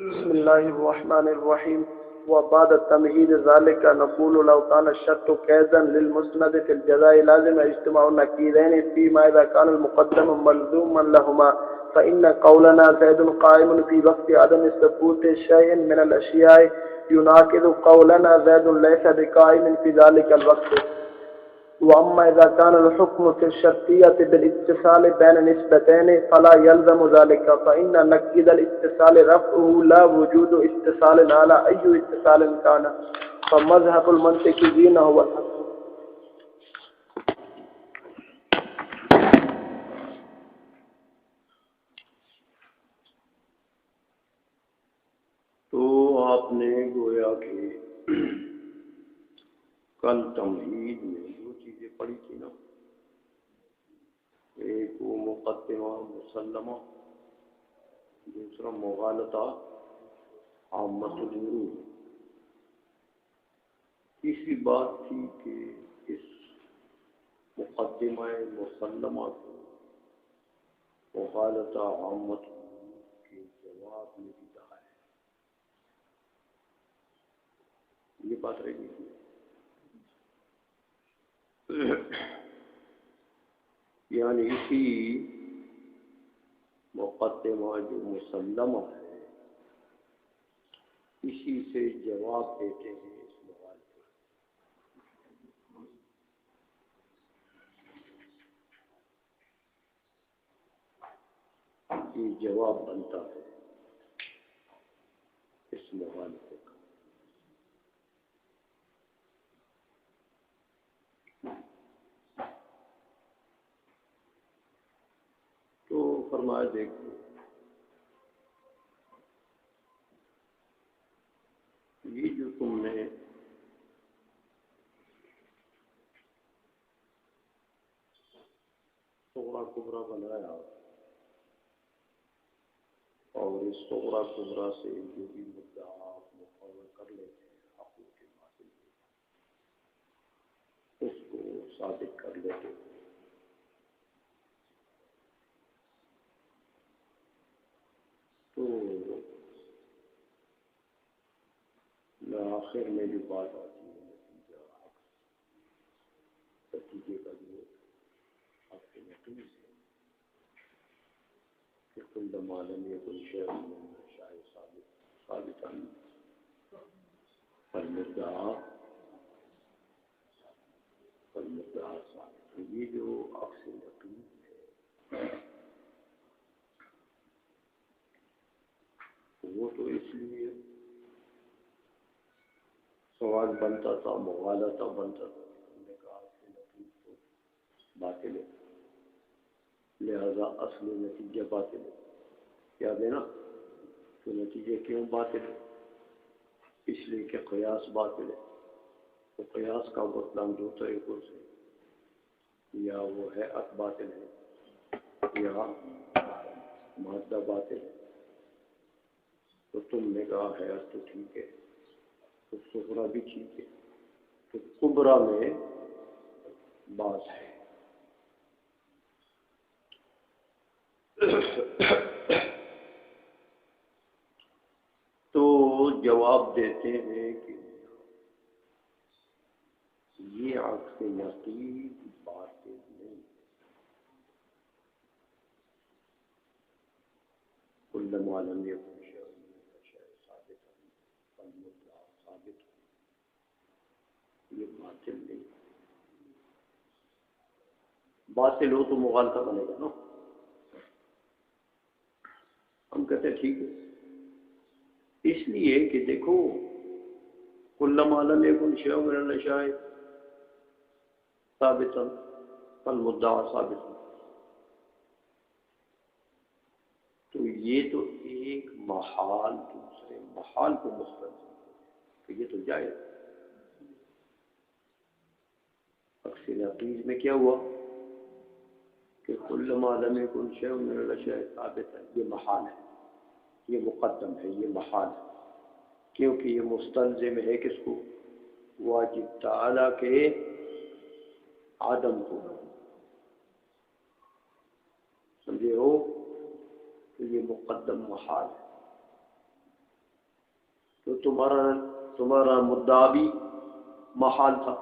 بسم الله الرحمن الرحيم. وبعد تمهيد ذلك نقول لو كان الشرط قيدا للمسند في الجزاء لازم اجتماع النكيرين فيما إذا كان المقدم ملزوما لهما، فإن قولنا زيد قائم في وقت عدم ثبوت شيء من الأشياء يناقض قولنا زيد ليس بقائم في ذلك الوقت. وأما إذا كان الحكم في الشرطية بالاتصال بين نسبتين فلا يلزم ذلك، فإن نكد الاتصال رفعه لا وجود اتصال على أي اتصال كان، فمذهب المنطقيين هو الحق. تو آپ نے گویا کہ کل تمہید میں دو چیزیں پڑھی تھی نا، ایک وہ مقدمہ مسلمہ، دوسرا مغالطہ عامۃ العروض۔ تیسری بات تھی کہ اس مقدمہ مسلمہ کو مغالطہ عامۃ العروض کے جواب میں بھی کہا ہے، یہ بات رہی تھی۔ یعنی اسی مقدمہ جو مسلمہ ہے اسی سے جواب دیتے ہیں اس مغالطے کا، یہ جواب بنتا ہے اس مغالطے کا۔ تو فرمایا دیکھو یہ جو تم نے صغرا کبرا بنایا اور اس صغرا کبرا سے جو بھی مدعا آپ مقرر کر لیتے ہیں حقوق کے باطل اس کو ثابت کر لیتے ہیں، تو آخر میں جو بات آتی ہے نتیجہ حق، نتیجے کا جو حق کے نتیجے سے کہ کل معلوم یہ کوئی شعر شاید ثابت فالمدعا ثابت، یہ جو عکس یقین ہے وہ تو اس لیے سوال بنتا تھا، مغالطہ بنتا تھا، ہم نے کہا کہ نتیجہ تو باطل ہے، لہذا اصل نتیجہ باطل ہے، کیا دینا تو نتیجے کیوں باطل ہے؟ اس لیے کہ قیاس باطل ہے، تو قیاس کا بطلان دو طریقوں سے، یا وہ ہیئت باطل ہے یا مادہ باطل ہے۔ تو تم نے کہا ہیئت تو ٹھیک ہے، تو صغرا بھی ٹھیک ہے، تو کبرا میں بات ہے۔ تو جواب دیتے ہیں کہ یہ عکس نقیض باطل نہیں، کل معلوم یہ یہ باطل نہیں، باطل ہو تو مغالطہ بنے گا نا۔ ہم کہتے ہیں ٹھیک ہے، اس لیے کہ دیکھو کل ما لم یکن شیء من الاشیاء ثابتا فالمدعا ثابت، تو یہ تو ایک محال دوسرے محال کو مستلزم ہے، تو یہ تو جائز۔ عکس نقیض میں کیا ہوا کہ کل ما لم یکن شیء من الاشیاء ثابتا، یہ محال ہے، یہ مقدم ہے، یہ محال ہے، کیونکہ یہ مستلزم ہے کس کو؟ واجب تعالیٰ کے عدم کو، سمجھے ہو؟ تو یہ مقدم محال ہے، تو تمہارا مدعا بھی محال تھا،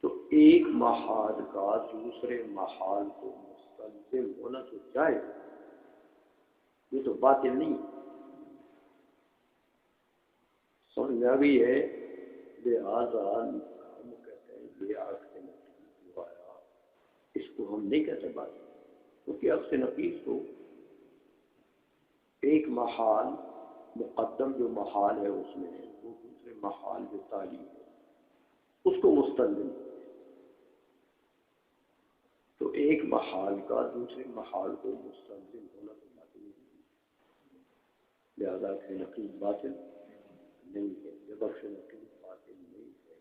تو ایک محال کا دوسرے محال کو مستلزم ہونا تو جائے، یہ تو باطل نہیں سمجھ میں آ گئی ہے۔ لہٰذا ہم کہتے ہیں یہ عکس نقیض جو آیا اس کو ہم نہیں کہتے بات، کیونکہ عکس نقیض تو ایک محال مقدم جو محال ہے اس میں وہ دوسرے محال جو تالی ہے اس کو مستلزم، تو ایک محال کا دوسرے محال کو مستلزم ہونا تو باطل نہیں، لہذا عکس نقیض باطل نہیں ہے، جب عکس نقیض باطل نہیں ہے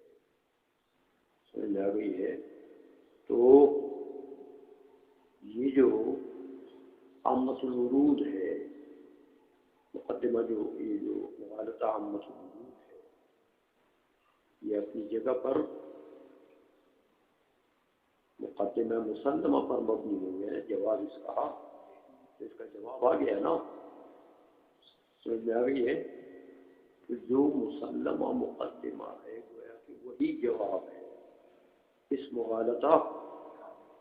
سمجھ میں آ گئی ہے، تو یہ جو عامۃ الورود ہے مقدمہ جو یہ جو مغالطہ عامۃ الورود ہے یہ اپنی جگہ پر مقدمہ مسلمہ پر مبنی ہوئے ہیں، جواب اس کا اس کا جواب آ گیا نا، سمجھ میں آ گئی ہے، جو مسلمہ مقدمہ ہے گویا کہ وہی جواب ہے اس مغالطہ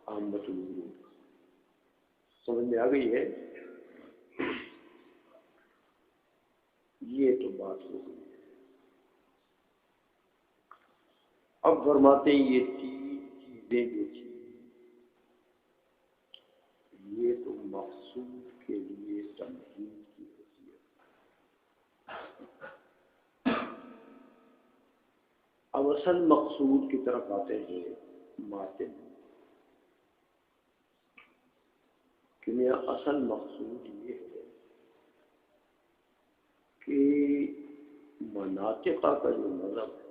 عامۃ الورود کا، سمجھ میں آ گئی ہے، یہ تو بات ہو گئی۔ اب فرماتے ہیں یہ تین چیزیں جو تھیں یہ تو مقصود کے لیے تمہید کی حیثیت، اب اصل مقصود کی طرف آتے ہیں ماتن، کہ میرا اصل مقصود یہ ہے کہ مناطقہ کا جو مذہب ہے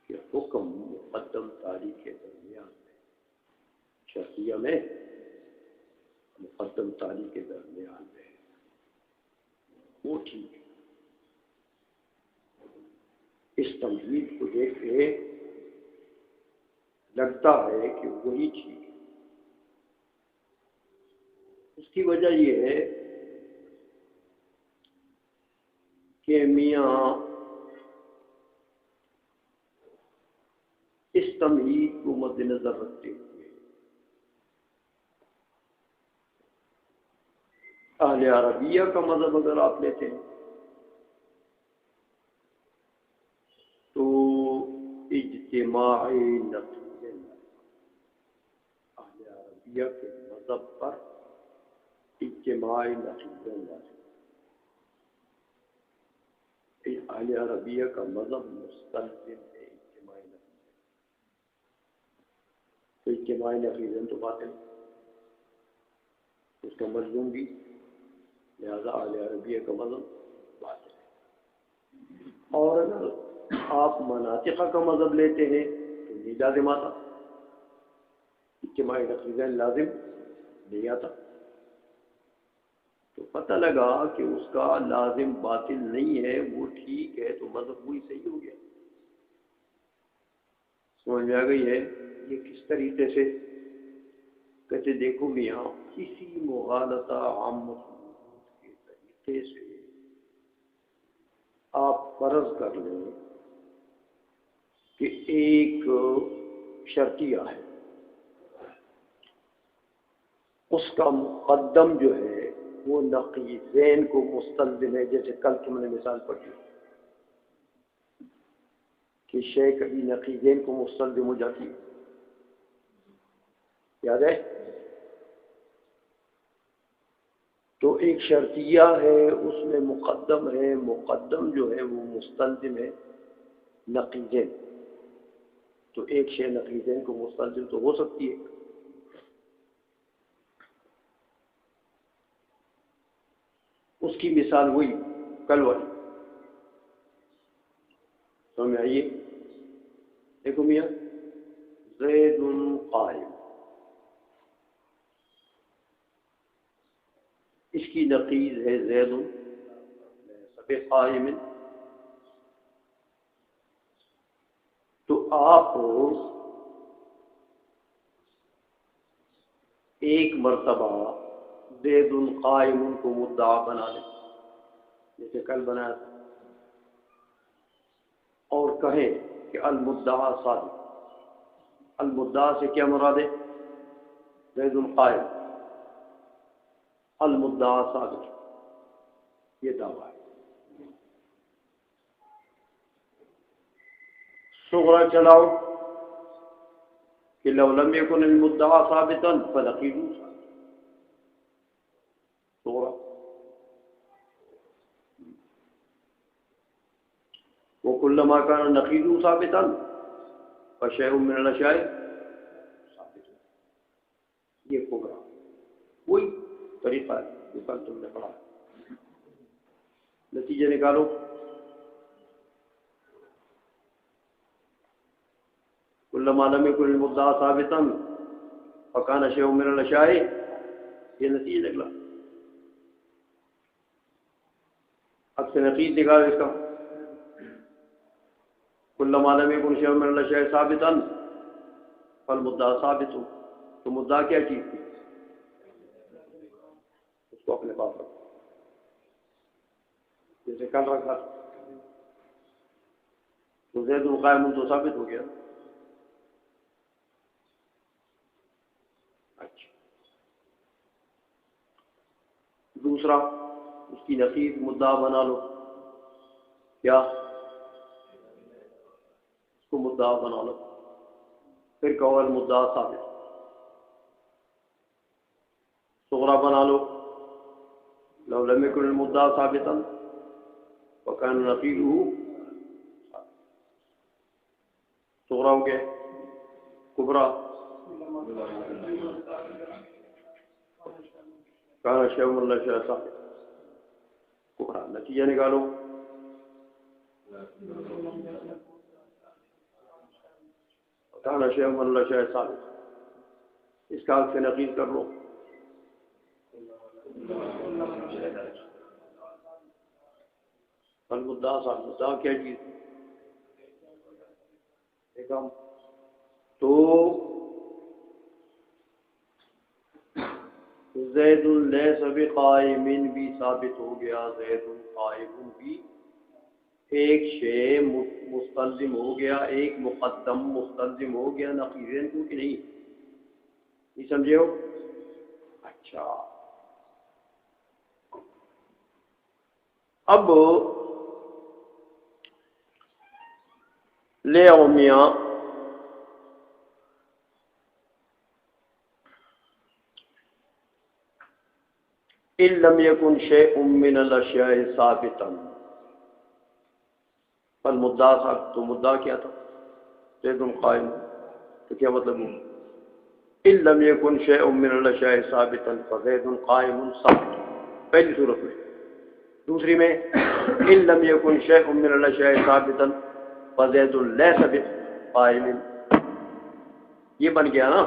کہ حکم مقدم تاریخ کے درمیان میں شرعیہ میں مقدم تاریخ کے درمیان میں وہ ٹھیک ہے، اس تمہید کو دیکھ کے لگتا ہے کہ وہی ٹھیک ہے، اس کی وجہ یہ ہے کہ میاں اس تمہید کو مد نظر رکھتے ہوئے اہل عربیہ کا مذہب اگر آپ لیتے ہیں تو اجتماعی نقیض اہل عربیہ کے مذہب پر اجتماعی نقیض اہل عربیہ کا مذہب مستلزم ہے اجتماعی نقیض، تو اجتماعی نقیض تو باطل اس کا ملزوم بھی، لہذا اہل عربیہ کا مذہب باطل ہے، اور اگر آپ مناطقہ کا مذہب لیتے ہیں تو نہیں لازم آتا، اجتماعی نقیض لازم نہیں آتا، تو پتہ لگا کہ اس کا لازم باطل نہیں ہے، وہ ٹھیک ہے، تو مذہب وہی صحیح ہو گیا، سمجھ میں آ گئی ہے۔ یہ کس طریقے سے کہتے دیکھو میاں اسی مغالطہ عامۃ الورود کے طریقے سے آپ فرض کر لیں کہ ایک شرطیہ ہے، اس کا مقدم جو ہے وہ نقیضین کو مستلزم ہے، جیسے کل تم نے مثال پڑھی کہ شے کبھی نقیضین کو مستلزم ہو جاتی ہے، یاد ہے؟ تو ایک شرطیہ ہے اس میں مقدم ہے، مقدم جو ہے وہ مستلزم ہے نقیضین، تو ایک شے نقیضین کو مستلزم تو ہو سکتی ہے، اس کی مثال ہوئی کل والی، سمجھ میں آئیے؟ دیکھو میاں زید قائم، اس کی نقیض ہے زید سب قائم، تو آپ ایک مرتبہ زید قائم کو مدعا بنا لیں، جیسے کل بنایا تھا، اور کہیں کہ المدعا صادق، المدعا سے کیا مراد ہے؟ زید القائم، المدعا صادق، یہ دعویٰ ہے۔ صغرا چلاؤ کہ لو لم يكن المدعا ثابتا فنقيض صغرا، وكلما كان النقيض ثابتا فشيء من الاشياء ثابت، یہ کبرا وہی طریقہ ہے جو کل تم نے پڑھا۔ نتیجے نکالو، كلما لم يكن المدعا ثابتا فكان شيء من الاشياء، یہ نتیجہ نکلا۔ اب سے نقیض نکالو اس کا، كلما لم يكن شيء من الاشياء ثابتا فالمدعا ثابت، تو مدعا کیا چیز تھی؟ اس کو اپنے پاس رکھو، جیسے کل رکھا تو زید القائم تو ثابت ہو گیا۔ اچھا، دوسرا اس کی نقیض مدعا بنا لو، کیا؟ اس کو مدعا بنا لو، پھر کہو المدعا ثابت۔ صغرا بنا لو، لو لم يكن المدعا ثابتا وكان نقيضه ثابت، صغرا ہو گئے۔ کبرا كان شيء من الاشياء ثابت، کبرا، نتیجہ نکالو، كان شيء من الاشياء ثابت، اس کا سے نقیض کر لو، المدعا صاحب، مدعا کیا چیز؟ ایک ہم تو زید لیس بقائم بھی ثابت ہو گیا، زید قائم بھی، ایک شے مستلزم ہو گیا، ایک مقدم مستلزم ہو گیا نقیضین کو کہ نہیں؟ نہیں سمجھے ہو؟ اچھا، اب لے آؤ میاں، ان لم يكن شيء من الاشياء ثابتا فالمدعا ثابت، تو مدعا کیا تھا؟ زید قائم، تو کیا مطلب ہے؟ ان لم يكن شيء من الاشياء ثابتا فزید قائم ثابت، پہلی صورت میں۔ دوسری میں ان لم يكن شيء من الاشياء ثابتا فزید ليس بقائم، یہ بن گیا نا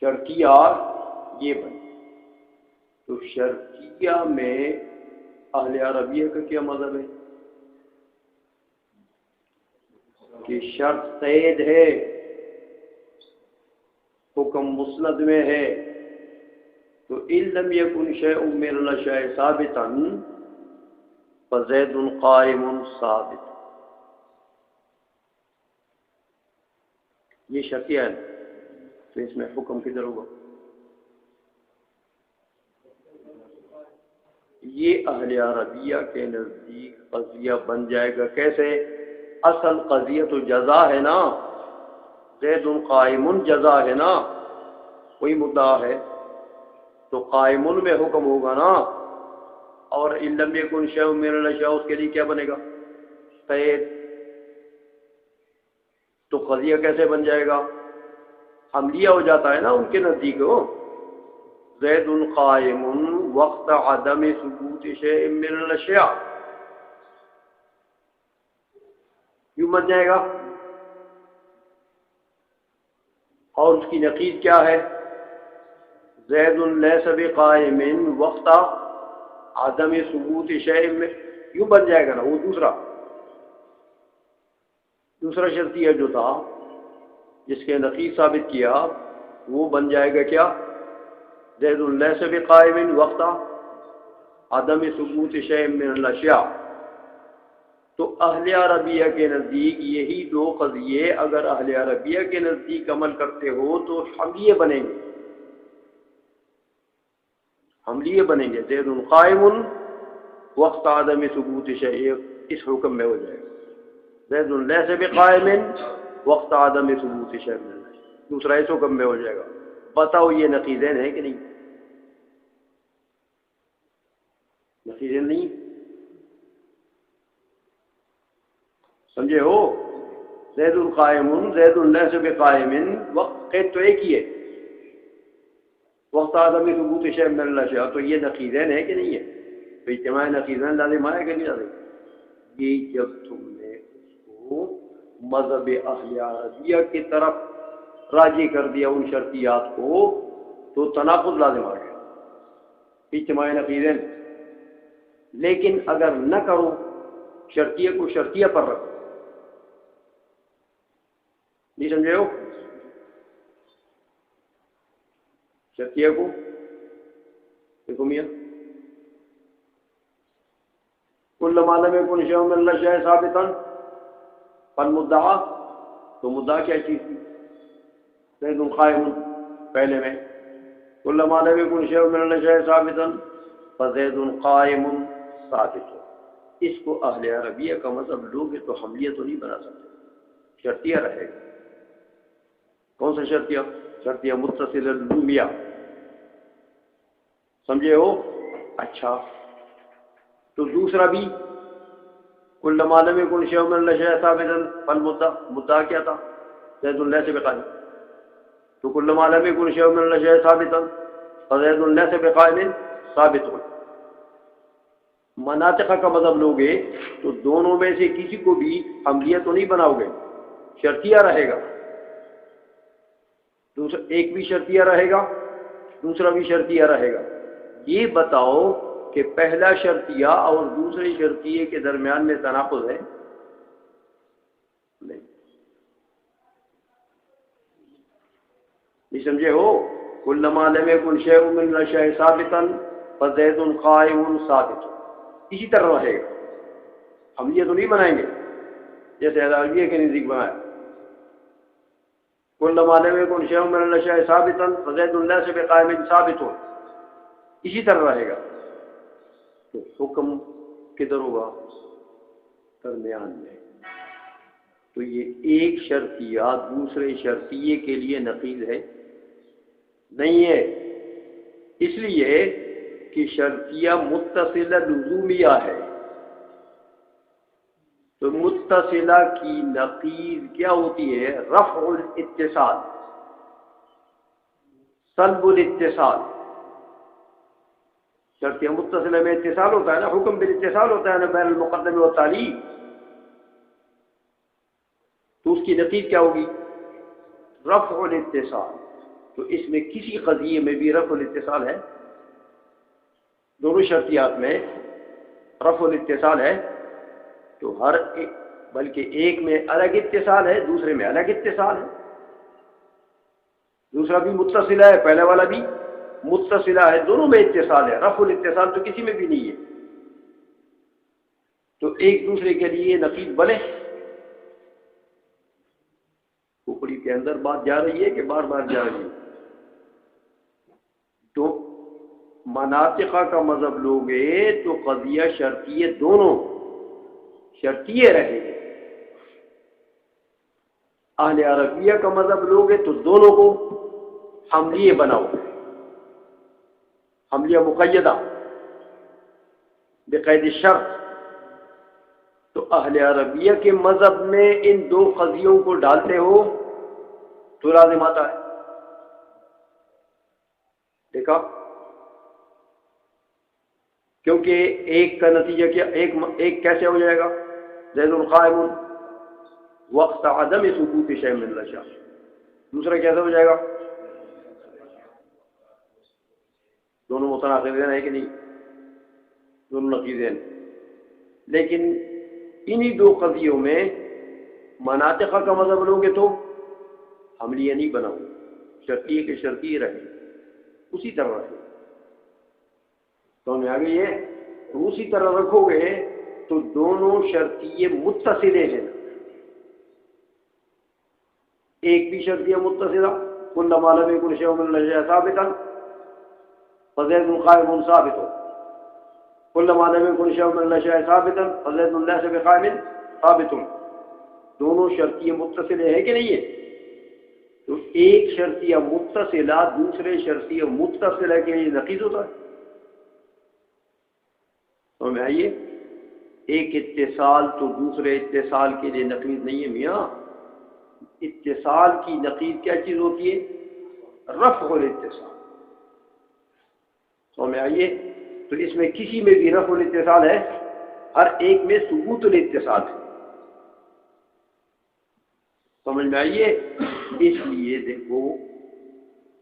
شرطیہ، یہ بن، تو شرطیہ میں اہل عربیہ کا کیا مذہب ہے؟ کہ شرط قید ہے، حکم مسند میں ہے، تو ان لم يكن شيء من الاشياء ثابتا فزید قائم ثابت، یہ شرطیہ ہے، تو اس میں حکم کدھر ہوگا؟ یہ اہل عربیہ کے نزدیک قضیہ بن جائے گا کیسے؟ اصل قضیہ تو جزا ہے نا، زید قائم جزا ہے نا، وہی مدعا ہے، تو قائم میں حکم ہوگا نا، اور ان لم يكن شيء من الاشياء اس کے لیے کیا بنے گا؟ قید، تو قضیہ کیسے بن جائے گا؟ عملیہ ہو جاتا ہے نا ان کے نزدیک، ہو زید قائم وقت عدم ثبوت شیء من الاشیاء، یوں بن جائے گا۔ اور اس کی نقیض کیا ہے؟ زید لیس بقائم وقت عدم ثبوت شیء من، یوں بن جائے گا نا، وہ دوسرا شرطیہ جو تھا جس کے نقیض ثابت کیا، وہ بن جائے گا کیا؟ زید لیس بقائم وقت عدم ثبوت شیء من الاشیاء، تو اہل عربیہ کے نزدیک یہی دو قضیے اگر اہل عربیہ کے نزدیک عمل کرتے ہو تو حملیے بنیں گے، حملیے بنیں گے۔ زید قائم وقت عدم ثبوت شیء اس حکم میں ہو جائے گا، زید لیس بقائم وقت عدم ثبوت شیء من الاشیاء دوسرا اس حکم میں ہو جائے گا۔ بتاؤ یہ نقیضین ہیں کہ نہیں؟ نقیضین نہیں سمجھے ہو؟ زید قائم زید لیس بقائم وقت قید تو ایک ہی ہے، وقت عدم ثبوت شیء من الاشیاء، تو یہ نقیضین ہے کہ نہیں ہے؟ تو اجتماع نقیضین لازم ہے کہ نہیں لازم؟ یہ جب تم نے اس کو مذہب اہل عربیہ کی طرف راجی کر دیا ان شرطیات کو تو تناقض لازم آ گیا، اجتماع نقیضین۔ لیکن اگر نہ کرو، شرطیہ کو شرطیہ پر رکھو، نہیں سمجھے ہو؟ شرطیہ کو دیکھو میاں، کل ما لم یکن شیء من الاشیاء ثابتا فالمدعا، تو مدعا کیا چیز تھی؟ زید قائم پہلے میں، کل ما لم یکن شیء من الاشیاء ثابتا فزید قائم ثابت۔ اس کو اہل عربیہ کا مذہب لوگ تو حملیہ تو نہیں بنا سکتے، شرطیہ رہے گا۔ کون سا شرطیہ؟ شرطیہ متصل اللزومیہ، سمجھے ہو؟ اچھا، تو دوسرا بھی کل ما لم یکن شیء من الاشیاء ثابتا فالمدعا، مدعا کیا تھا؟ زید لیس بقائم، تو کل ما لم یکن شیء من الاشیاء ثابتا فزید لیس بقائم ثابت ہو۔ مناطق کا مذہب لوگے تو دونوں میں سے کسی کو بھی حملیہ تو نہیں بناؤ گے، شرطیہ رہے گا، دوسرا ایک بھی شرطیہ رہے گا، دوسرا بھی شرطیہ رہے گا۔ یہ بتاؤ کہ پہلا شرطیہ اور دوسرے شرطیے کے درمیان میں تناقض ہے؟ نہیں سمجھے ہو؟ کل ما لم یکن شیء من الاشیاء ثابتا فزید قائم ثابت، اسی طرح رہے گا، حملیہ تو نہیں بنائیں گے جیسے عربیہ کے نزدیک بنایا، کل ما لم یکن شیء من الاشیاء ثابتا فزید لیس بقائم ثابت، اسی طرح رہے گا۔ تو حکم کدھر ہوگا؟ درمیان میں۔ تو یہ ایک شرطیہ دوسرے شرطیے کے لیے نقیض ہے؟ نہیں ہے، اس لیے کہ شرطیہ متصلہ لزومیہ ہے، تو متصلہ کی نقیض کیا ہوتی ہے؟ رفع الاتصال، سلب الاتصال۔ شرطیہ متصلہ میں اتصال ہوتا ہے نا، حکم بالاتصال ہوتا ہے نا بین المقدم والتالی، تو اس کی نقیض کیا ہوگی؟ رفع الاتصال۔ تو اس میں کسی قضیے میں بھی رفع الاتصال ہے، دونوں شرطیات میں رفع الاتصال ہے، تو ہر ایک بلکہ ایک میں الگ اتصال ہے، دوسرے میں الگ اتصال ہے، دوسرا بھی متصلہ ہے، پہلے والا بھی متصلہ ہے، دونوں میں اتصال ہے، رفع الاتصال تو کسی میں بھی نہیں ہے، تو ایک دوسرے کے لیے نقیض بنے۔ اوپری کے اندر بات جا رہی ہے کہ بار بار جا رہی ہے؟ تو مناطقہ کا مذہب لوگے تو قضیہ شرطیے دونوں شرطیے رہے گے، اہل عربیہ کا مذہب لوگے تو دونوں کو حملیے بناؤ گے، حملیہ مقیدہ بقید شرط۔ تو اہل عربیہ کے مذہب میں ان دو قضیوں کو ڈالتے ہو تو لازم آتا ہے، دیکھا؟ کیونکہ ایک کا نتیجہ کیا، ایک کیسے ہو جائے گا؟ زید قائم وقت عدم ثبوت شیء من الاشیاء، دوسرا کیسے ہو جائے گا؟ دونوں متناقضین ہیں کہ نہیں؟ دونوں نقیضین۔ لیکن انہی دو قضیوں میں مناطق کا مذہب لوگے تو حملیہ نہیں بناؤ، شرطیے کے شرطیے رہے، اسی طرح رہے۔ تو ہمیں آگے یہ تو اسی طرح رکھو گے تو دونوں شرطیے متصلے ہیں. ایک بھی شرطیہ متصلہ كلما لم يكن شيء من الاشياء ثابتا فزيد قائم ثابت، كلما لم يكن شيء من الاشياء ثابتا فزيد ليس بقائم ثابت. دونوں شرطیے متصلے ہیں کہ نہیں ہے؟ تو ایک شرطیہ متصلہ دوسرے شرطیہ متصلہ کے لیے نقیض ہوتا ہے. سمجھ میں آئیے؟ ایک اتصال تو دوسرے اتصال کے لیے نقیض نہیں ہے میاں. اتصال کی نقیض کیا چیز ہوتی ہے؟ رفع الاتصال. سمجھ میں آئیے؟ تو اس میں کسی میں بھی رفع الاتصال ہے، ہر ایک میں ثبوت الاتصال ہے. سمجھ میں آئیے؟ اس لیے دیکھو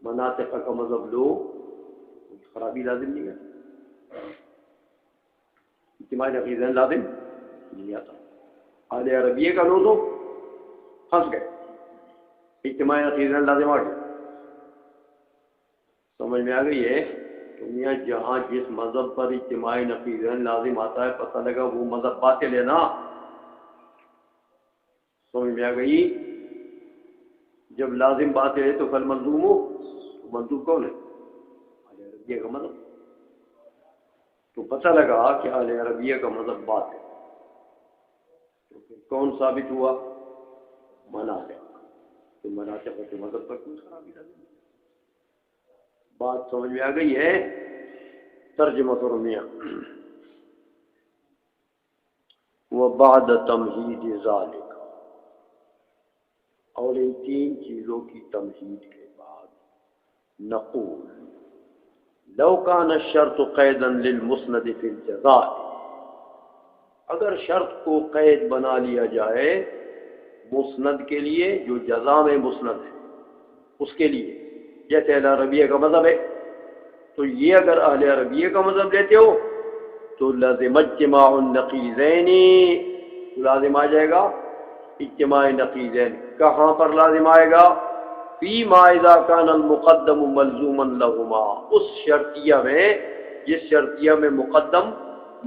مناطق کا مذہب لو، خرابی لازم نہیں ہے، اجتماعی نقیضین لازم نہیں آتا. اہل عربیہ کا لو تو پھنس گئے، اجتماعی نقیضین لازم آ گئے. سمجھ میں آ گئی ہے؟ دنیا جہاں جس مذہب پر اجتماعی نقیضین لازم آتا ہے پتہ لگا وہ مذہب باطل ہے نا. سمجھ میں آ گئی؟ جب لازم باطل ہے تو پھر ملزوم ہو، ملزوم کون ہے؟ اہل عربیہ کا مذہب. تو پتہ لگا کہ اہل عربیہ کا مذہب باطل ہے. تو پھر کون ثابت ہوا؟ مناطق. تو مناطق کے مذہب پر کوئی خرابی نہیں. بات سمجھ میں آ گئی ہے؟ ترجمہ کرو میاں. وبعد تمہید ذالک، اور ان تین چیزوں کی تمہید کے بعد نقول لو کان الشرط قیدا للمسند فی الجزاء، اگر شرط کو قید بنا لیا جائے مسند کے لیے جو جزا میں مسند ہے اس کے لیے، جیسے اہل عربیہ کا مذہب ہے، تو یہ اگر اہل عربیہ کا مذہب لیتے ہو تو لازم اجتماع النقیضین، لازم آ جائے گا اجتماع نقیضین. کہاں پر لازم آئے گا؟ فی ما اذا کان المقدم ملزوما لہما، اس شرطیہ میں جس شرطیہ میں مقدم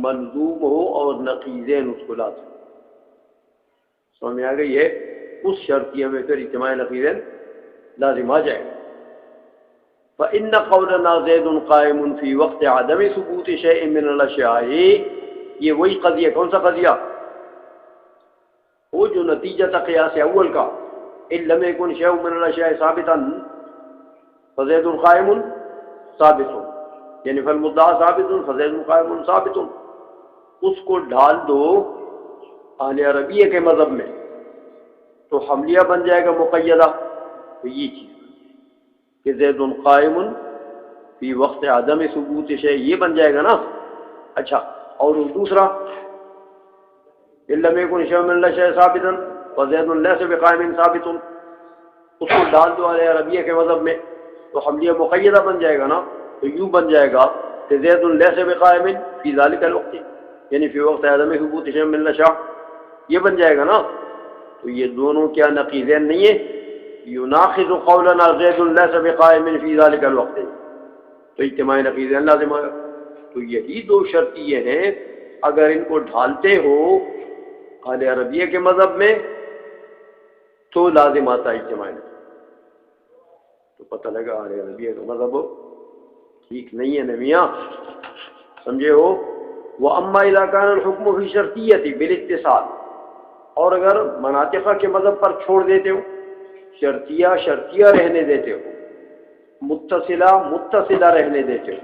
ملزوم ہو اور نقیضین اس کو لازم. سمجھ میں آ گئی ہے؟ اس شرطیہ میں پھر اجتماع نقیضین لازم آ جائے گا. فإن قولنا زید قائم فی وقت عدم ثبوت شیء من الاشیاء، یہ وہی قضیہ. کون سا قضیہ؟ وہ جو نتیجہ تھا قیاس اول کا، ان لم یکن شیء من الاشیاء ثابتا فزید قائم ثابت، یعنی فالمدعا ثابت فزید قائم ثابت. اس کو ڈھال دو اہل عربیہ کے مذہب میں تو حملیہ بن جائے گا مقیدہ. تو یہ چیز کہ زید قائم فی وقت عدم ثبوت شیء یہ بن جائے گا نا. اچھا، اور دوسرا ان لم یکن شیء من الاشیاء ثابتا وزید لیس بقائم ثابت، اس کو ڈال دو اہل عربیہ کے مذہب میں تو حملیہ مقیدہ بن جائے گا نا. تو یوں بن جائے گا کہ زید لیس بقائم فی ذلک الوقت، یعنی فی وقت عدم ثبوت شیء من الاشیاء یہ بن جائے گا نا. تو یہ دونوں کیا نقیضین نہیں ہیں؟ یناقض قولنا زید لیس بقائم فی ذلک الوقت، تو اجتماع نقیضین لازم آئے. تو یہی دو شرطیے ہیں، اگر ان کو ڈھالتے ہو اہل عربیہ کے مذہب میں تو لازم آتا ہے اجتماع نقیضین. تو پتہ لگا اہل عربیہ کا مذہب ٹھیک نہیں ہے نا میاں. سمجھے ہو؟ وَأَمَّا إِذَا كَانَ الْحُكْمُ فِي الشَّرْطِيَّةِ بِالِاتِّصَالِ، اور اگر مناطقہ کے مذہب پر چھوڑ دیتے ہو، شرطیہ رہنے دیتے ہو، متصلہ رہنے دیتے ہو،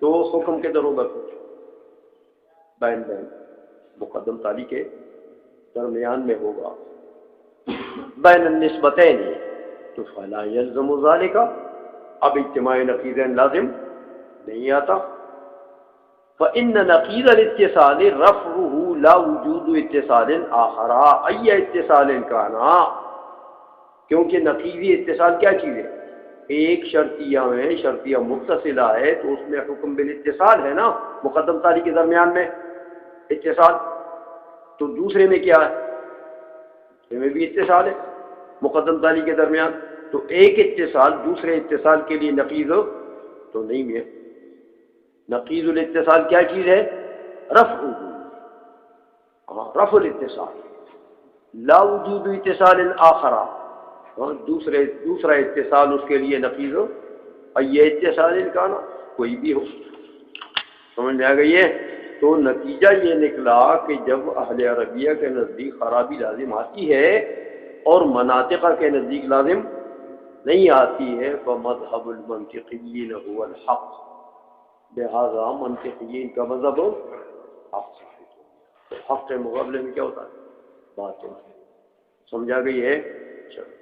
تو حکم کے درو بر بین مقدم تالی کے درمیان میں ہوگا بین النسبتین، تو فلا یلزم ذالک، اب اجتماع نقیضین لازم نہیں آتا. فإن نقیض الاتصال رفعه لا وجود اتصال آخر ای اتصال کانا، کیونکہ نقیضی اتصال کیا چیز ہے؟ ایک شرطیہ میں شرطیہ متصلہ ہے تو اس میں حکم بالاتصال ہے نا، مقدم تالی کے درمیان میں اتصال. تو دوسرے میں کیا ہے؟ دوسرے میں بھی اتصال ہے مقدم تالی کے درمیان. تو ایک اتصال دوسرے اتصال کے لیے نقیض تو نہیں ہے. نقیض الاتصال کیا چیز ہے؟ رفع رفع الاتصال لا وجود اتصال آخر، دوسرا اتصال اس کے لیے نفیذ ہو، اور یہ اتصال کا نا کوئی بھی ہو. سمجھ میں آ گئی ہے؟ تو نتیجہ یہ نکلا کہ جب اہل عربیہ کے نزدیک خرابی لازم آتی ہے اور مناطقہ کے نزدیک لازم نہیں آتی ہے، فمذہب المنطقیین هو الحق، لہذا منطقیین کا مذہب حق ہے. حق کے مقابلے میں کیا ہوتا ہے؟ باطل. سمجھا گئی ہے؟ چلو